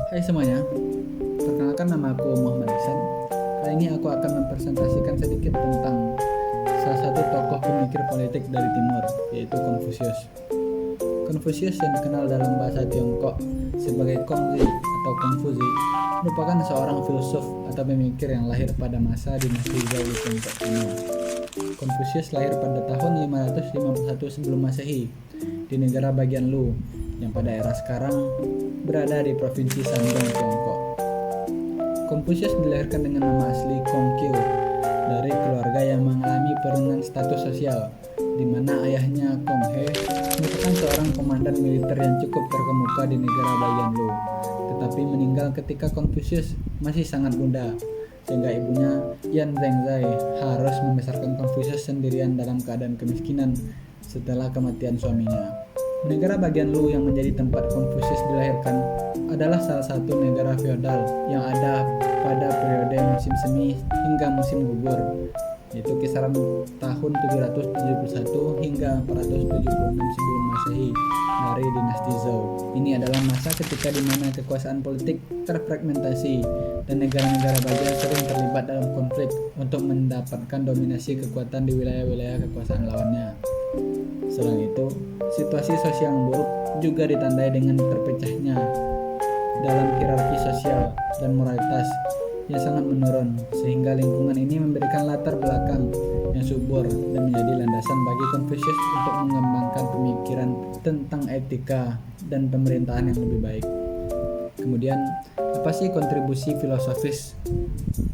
Hai semuanya, perkenalkan nama aku Muhammad Ihsan. Kali ini aku akan mempresentasikan sedikit tentang salah satu tokoh pemikir politik dari Timur, yaitu Konfusius. Konfusius yang dikenal dalam bahasa Tiongkok sebagai Kongzi atau Kongfuzi merupakan seorang filsuf atau pemikir yang lahir pada masa dinasti Zhou di Tiongkok kuno. Konfusius lahir pada tahun 551 sebelum Masehi di negara bagian Lu yang pada era sekarang berada di provinsi Shandong, Tiongkok. Konfusius dilahirkan dengan nama asli Kongqiu dari keluarga yang mengalami penurunan status sosial, di mana ayahnya Kong He merupakan seorang komandan militer yang cukup terkemuka di negara bagian Lu, tetapi meninggal ketika Konfusius masih sangat muda, sehingga ibunya Yan Zhengzai harus membesarkan Konfusius sendirian dalam keadaan kemiskinan setelah kematian suaminya. Negara bagian Lu yang menjadi tempat Konfusius dilahirkan adalah salah satu negara feodal yang ada pada periode musim semi hingga musim gugur, yaitu kisaran tahun 771 hingga 476 sebelum Masehi dari dinasti Zhou. Ini adalah masa ketika di mana kekuasaan politik terfragmentasi dan negara-negara bagian sering terlibat dalam konflik untuk mendapatkan dominasi kekuatan di wilayah-wilayah kekuasaan lawannya. Selain itu, situasi sosial yang buruk juga ditandai dengan terpecahnya dalam hierarki sosial dan moralitas yang sangat menurun, sehingga lingkungan ini memberikan latar belakang yang subur dan menjadi landasan bagi Konfusius untuk mengembangkan pemikiran tentang etika dan pemerintahan yang lebih baik. Kemudian, apa sih kontribusi filosofis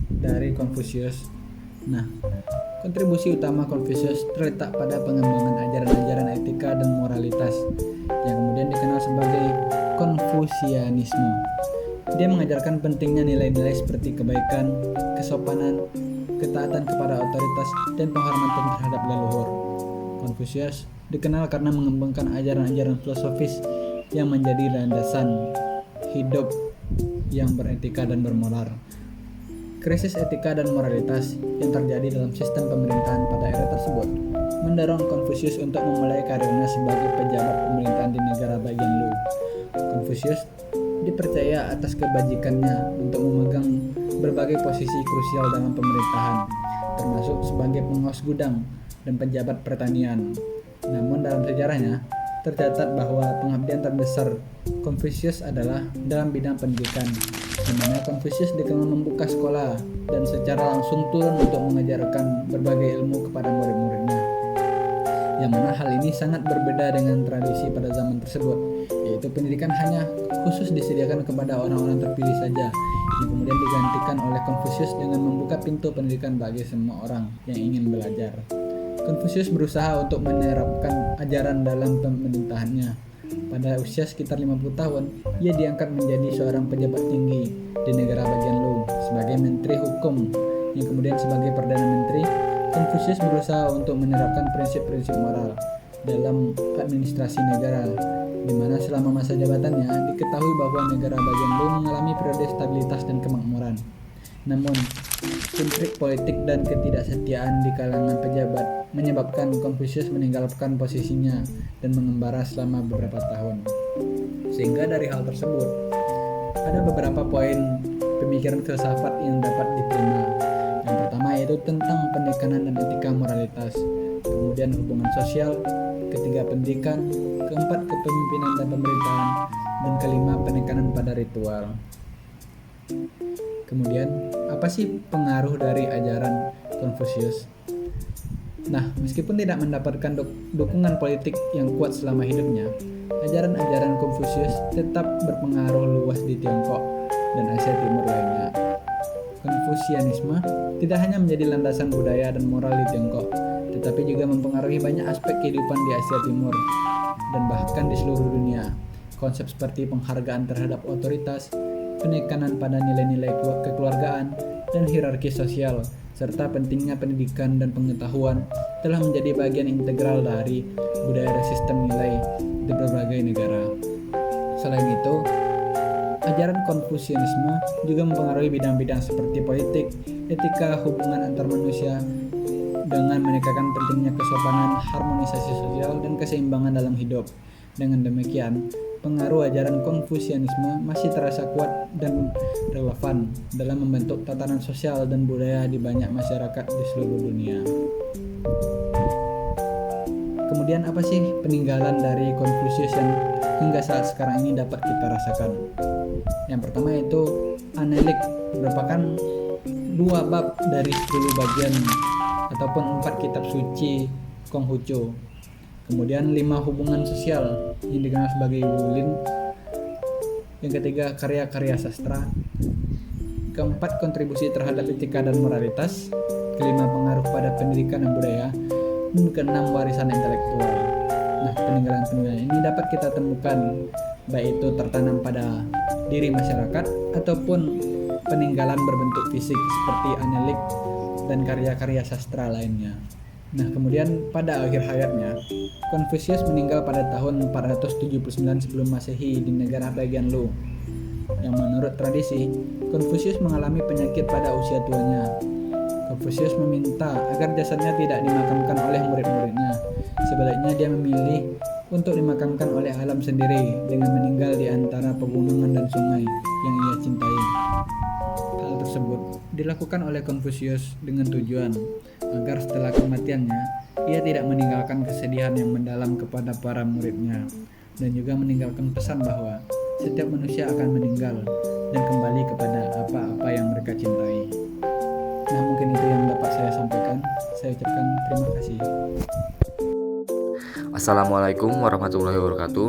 dari Konfusius? Nah, kontribusi utama Konfusius terletak pada pengembangan ajaran-ajaran etika dan moralitas yang kemudian dikenal sebagai Konfusianisme. Dia mengajarkan pentingnya nilai-nilai seperti kebaikan, kesopanan, ketaatan kepada otoritas, dan penghormatan terhadap leluhur. Konfusius dikenal karena mengembangkan ajaran-ajaran filosofis yang menjadi landasan hidup yang beretika dan bermoral. Krisis etika dan moralitas yang terjadi dalam sistem pemerintahan pada era tersebut mendorong Konfusius untuk memulai karirnya sebagai pejabat pemerintahan di negara bagian Lu. Konfusius dipercaya atas kebajikannya untuk memegang berbagai posisi krusial dalam pemerintahan, termasuk sebagai pengawas gudang dan pejabat pertanian. Namun dalam sejarahnya, tercatat bahwa pengabdian terbesar Konfusius adalah dalam bidang pendidikan, di mana Konfusius dikenal membuka sekolah dan secara langsung turun untuk mengajarkan berbagai ilmu kepada murid-muridnya. Yang mana hal ini sangat berbeda dengan tradisi pada zaman tersebut, yaitu pendidikan hanya khusus disediakan kepada orang-orang terpilih saja, yang kemudian digantikan oleh Konfusius dengan membuka pintu pendidikan bagi semua orang yang ingin belajar. Konfusius berusaha untuk menerapkan ajaran dalam pemerintahannya. Pada usia sekitar 50 tahun, ia diangkat menjadi seorang pejabat tinggi di negara bagian Lu sebagai Menteri Hukum, yang kemudian sebagai Perdana Menteri. Konfusius berusaha untuk menerapkan prinsip-prinsip moral dalam administrasi negara, di mana selama masa jabatannya diketahui bahwa negara bagian Lu mengalami periode stabilitas dan kemakmuran. Namun, intrik politik dan ketidaksetiaan di kalangan pejabat menyebabkan Konfusius meninggalkan posisinya dan mengembara selama beberapa tahun. Sehingga dari hal tersebut, ada beberapa poin pemikiran filsafat yang dapat diterima. Yang pertama yaitu tentang penekanan dan etika moralitas, kemudian hubungan sosial, ketiga pendidikan, keempat kepemimpinan dan pemerintahan, dan kelima penekanan pada ritual. Kemudian, apa sih pengaruh dari ajaran Konfusius? Nah, meskipun tidak mendapatkan dukungan politik yang kuat selama hidupnya, ajaran-ajaran Konfusius tetap berpengaruh luas di Tiongkok dan Asia Timur lainnya. Konfusianisme tidak hanya menjadi landasan budaya dan moral di Tiongkok, tetapi juga mempengaruhi banyak aspek kehidupan di Asia Timur dan bahkan di seluruh dunia. Konsep seperti penghargaan terhadap otoritas, penekanan pada nilai-nilai kekeluargaan dan hierarki sosial, serta pentingnya pendidikan dan pengetahuan telah menjadi bagian integral dari budaya dan sistem nilai di berbagai negara. Selain itu, ajaran Konfusianisme juga mempengaruhi bidang-bidang seperti politik, etika, hubungan antar manusia, dengan menekankan pentingnya kesopanan, harmonisasi sosial, dan keseimbangan dalam hidup. Dengan demikian, pengaruh ajaran Konfusianisme masih terasa kuat dan relevan dalam membentuk tatanan sosial dan budaya di banyak masyarakat di seluruh dunia. Kemudian apa sih peninggalan dari Konfusius yang hingga saat sekarang ini dapat kita rasakan? Yang pertama yaitu Anelik, merupakan 2 bab dari 10 bagian ataupun 4 kitab suci Konghucu. Kemudian 5 hubungan sosial yang dikenal sebagai Wulin. Yang ketiga karya-karya sastra. Keempat kontribusi terhadap etika dan moralitas. Kelima pengaruh pada pendidikan dan budaya. Dan keenam warisan intelektual. Nah, peninggalan-peninggalan ini dapat kita temukan baik itu tertanam pada diri masyarakat ataupun peninggalan berbentuk fisik seperti Anelik dan karya-karya sastra lainnya. Nah, kemudian pada akhir hayatnya, Konfusius meninggal pada tahun 479 sebelum Masehi di negara bagian Lu. Yang menurut tradisi, Konfusius mengalami penyakit pada usia tuanya. Konfusius meminta agar jasadnya tidak dimakamkan oleh murid-muridnya. Sebaliknya dia memilih untuk dimakamkan oleh alam sendiri dengan meninggal di antara pegunungan dan sungai yang ia cintai. Hal tersebut dilakukan oleh Konfusius dengan tujuan agar setelah kematiannya ia tidak meninggalkan kesedihan yang mendalam kepada para muridnya, dan juga meninggalkan pesan bahwa setiap manusia akan meninggal dan kembali kepada apa-apa yang mereka cintai. Nah, mungkin itu yang dapat saya sampaikan. Saya ucapkan terima kasih. Assalamualaikum warahmatullahi wabarakatuh.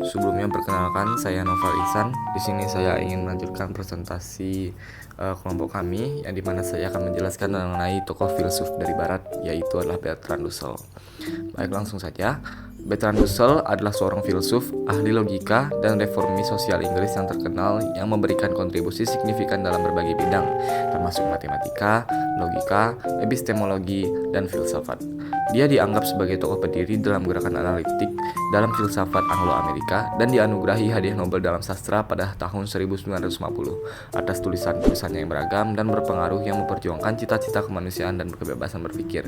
Sebelumnya perkenalkan, saya Noval Ihsan. Di sini saya ingin melanjutkan presentasi kelompok kami, yang dimana saya akan menjelaskan mengenai tokoh filsuf dari Barat, yaitu adalah Bertrand Russell. Baik, langsung saja. Bertrand Russell adalah seorang filsuf, ahli logika, dan reformis sosial Inggris yang terkenal yang memberikan kontribusi signifikan dalam berbagai bidang, termasuk matematika, logika, epistemologi, dan filsafat. Dia dianggap sebagai tokoh pendiri dalam gerakan analitik dalam filsafat Anglo-Amerika dan dianugerahi hadiah Nobel dalam sastra pada tahun 1950 atas tulisan-tulisannya yang beragam dan berpengaruh yang memperjuangkan cita-cita kemanusiaan dan kebebasan berpikir.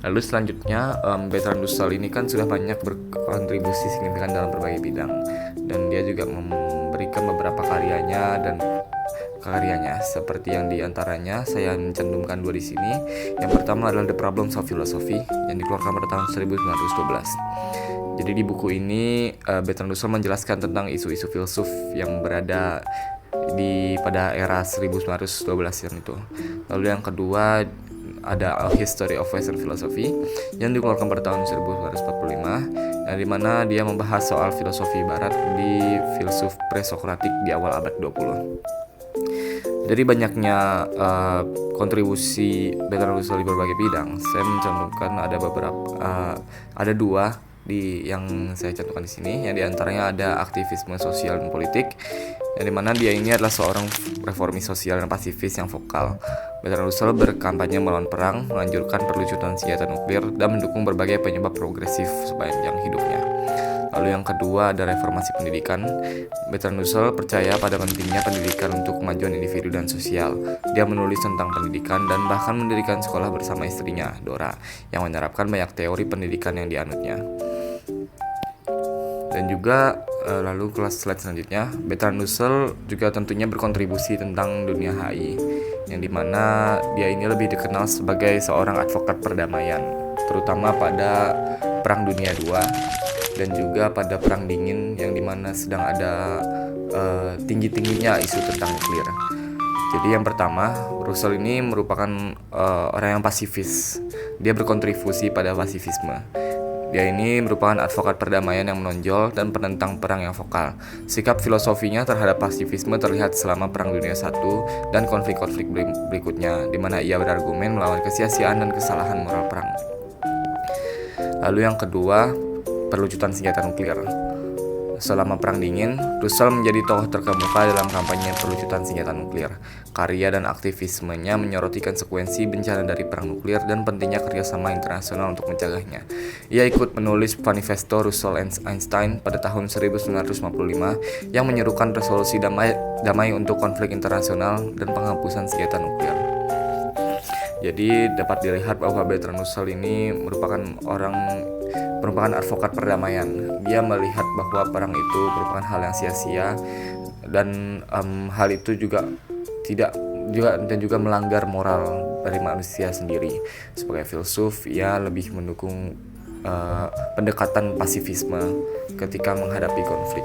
Lalu selanjutnya, Bertrand Russell ini kan sudah banyak berkontribusi signifikan dalam berbagai bidang, dan dia juga memberikan beberapa karyanya seperti yang diantaranya saya mencantumkan 2 di sini. Yang pertama adalah The Problems of Philosophy yang dikeluarkan pada tahun 1912. Jadi di buku ini Bertrand Russell menjelaskan tentang isu-isu filsuf yang berada pada era 1912 yang itu. Lalu yang kedua ada A History of Western Philosophy yang dikeluarkan pada tahun 1945, yang dimana dia membahas soal filosofi barat di filsuf presokratik di awal abad 20. Dari banyaknya kontribusi Bertrand Russell di berbagai bidang, saya mencantumkan ada 2 yang saya cantumkan di sini, yang diantaranya ada aktivisme sosial dan politik, yang dimana dia ini adalah seorang reformis sosial dan pasifis yang vokal. Bertrand Russell berkampanye melawan perang, menganjurkan perlucutan senjata nuklir, dan mendukung berbagai penyebab progresif sepanjang hidupnya. Lalu yang kedua ada reformasi pendidikan. Bertrand Russell percaya pada pentingnya pendidikan untuk kemajuan individu dan sosial. Dia menulis tentang pendidikan dan bahkan mendirikan sekolah bersama istrinya, Dora, yang menerapkan banyak teori pendidikan yang dianutnya. Dan juga lalu kelas slide selanjutnya, Bertrand Russell juga tentunya berkontribusi tentang dunia HI, yang dimana dia ini lebih dikenal sebagai seorang advokat perdamaian, terutama pada Perang Dunia II dan juga pada Perang Dingin, yang dimana sedang ada tinggi-tingginya isu tentang nuklir. Jadi yang pertama, Russell ini merupakan orang yang pasifis. Dia berkontribusi pada pasifisme. Dia ini merupakan advokat perdamaian yang menonjol dan penentang perang yang vokal. Sikap filosofinya terhadap pasifisme terlihat selama Perang Dunia I dan konflik-konflik berikutnya, di mana ia berargumen melawan kesia-siaan dan kesalahan moral perang. Lalu yang kedua, perlucutan senjata nuklir. Selama Perang Dingin, Russell menjadi tokoh terkemuka dalam kampanye perlucutan senjata nuklir. Karya dan aktivismenya menyoroti konsekuensi bencana dari perang nuklir dan pentingnya kerjasama internasional untuk mencegahnya. Ia ikut menulis Manifesto Russell and Einstein pada tahun 1955 yang menyerukan resolusi damai untuk konflik internasional dan penghapusan senjata nuklir. Jadi dapat dilihat bahwa Bertrand Russell ini merupakan orang merupakan advokat perdamaian. Dia melihat bahwa perang itu merupakan hal yang sia-sia dan hal itu juga melanggar moral dari manusia sendiri. Sebagai filsuf, ia lebih mendukung pendekatan pasifisme ketika menghadapi konflik.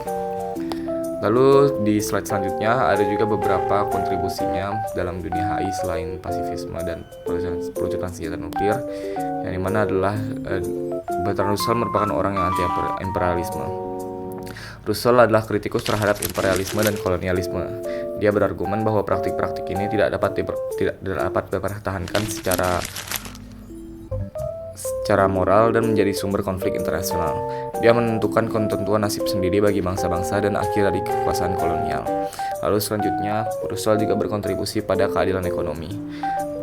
Lalu di slide selanjutnya ada juga beberapa kontribusinya dalam dunia HI selain pasifisme dan pelucutan senjata nuklir, yang dimana adalah Bertrand Russell merupakan orang yang anti imperialisme. Russell adalah kritikus terhadap imperialisme dan kolonialisme. Dia berargumen bahwa praktik-praktik ini tidak dapat dipertahankan secara moral dan menjadi sumber konflik internasional. Dia menentukan ketentuan nasib sendiri bagi bangsa-bangsa dan akhir dari kekuasaan kolonial. Lalu selanjutnya, Russell juga berkontribusi pada keadilan ekonomi.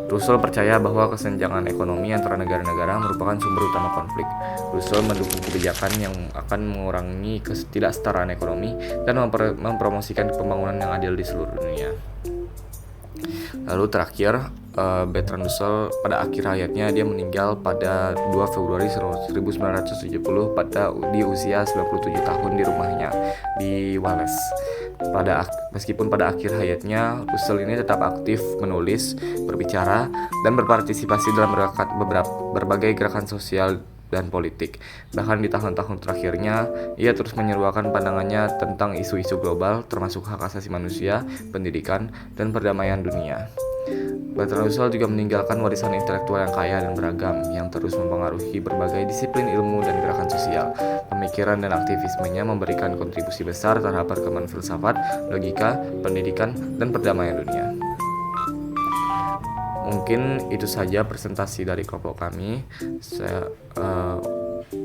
Russell percaya bahwa kesenjangan ekonomi antara negara-negara merupakan sumber utama konflik. Russell mendukung kebijakan yang akan mengurangi ketidaksetaraan ekonomi dan mempromosikan pembangunan yang adil di seluruh dunia. Lalu terakhir, Bertrand Russell pada akhir hayatnya dia meninggal pada 2 Februari 1970 di usia 97 tahun di rumahnya di Wales. Meskipun pada akhir hayatnya Russell ini tetap aktif menulis, berbicara, dan berpartisipasi dalam berbagai gerakan sosial dan politik. Bahkan di tahun-tahun terakhirnya, ia terus menyeruakan pandangannya tentang isu-isu global termasuk hak asasi manusia, pendidikan, dan perdamaian dunia. Bertrand Russell juga meninggalkan warisan intelektual yang kaya dan beragam yang terus mempengaruhi berbagai disiplin ilmu dan gerakan sosial. Pemikiran dan aktivismenya memberikan kontribusi besar terhadap perkembangan filsafat, logika, pendidikan, dan perdamaian dunia. Mungkin itu saja presentasi dari kelompok kami.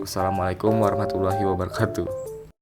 Wassalamualaikum warahmatullahi wabarakatuh.